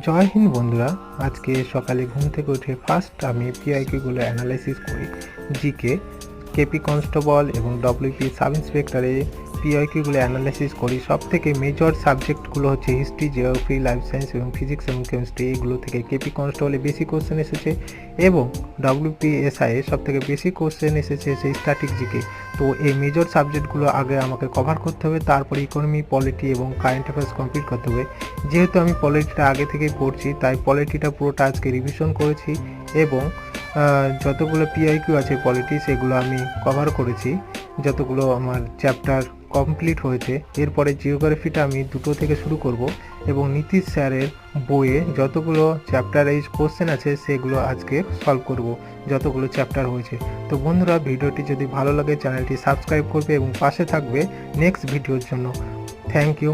জয় হিন্দ বন্ধুরা। আজকে সকালে ঘুম থেকে উঠে ফার্স্ট আমি পিআইকিউগুলো অ্যানালাইসিস করি। জিকে, কেপি কনস্টেবল এবং ডব্লিউপি সাব ইন্সপেক্টরে পিআইকিউগুলো অ্যানালাইসিস করি। সব থেকে মেজর সাবজেক্টগুলো হচ্ছে হিস্ট্রি, জিওগ্রাফি, লাইফ সায়েন্স এবং ফিজিক্স এবং কেমিস্ট্রি। এগুলো থেকে কেপি কনস্টেবলে বেশি কোশ্চেন এসেছে এবং ডব্লিউপিএসআইয়ে সব থেকে বেশি কোশ্চেন এসেছে সেই স্ট্যাটিক জিকে। তো এই মেজর সাবজেক্টগুলো আগে আমাকে কভার করতে হবে, তারপরে ইকোনমি, পলিটি এবং কারেন্ট অ্যাফেয়ার্স কমপ্লিট করতে হবে। যেহেতু আমি পলিটিটা আগে থেকে পড়ছি, তাই পলিটিটা পুরোটা আজকে রিভিশন করেছি এবং যতগুলো পিআইকিউ আছে পলিটি সেগুলো আমি কভার করেছি, যতগুলো আমার চ্যাপ্টার কমপ্লিট হয়েছে। এরপরে জিওগ্রাফিটা আমি 2 থেকে শুরু করব এবং নীতিশ স্যারের বইয়ে যতগুলো চ্যাপ্টার এই কোশ্চেন আছে সেগুলো আজকে সলভ করব, যতগুলো চ্যাপ্টার হয়েছে। তো বন্ধুরা, ভিডিওটি যদি ভালো লাগে চ্যানেলটি সাবস্ক্রাইব করবে এবং পাশে থাকবে নেক্সট ভিডিওর জন্য। Thank you.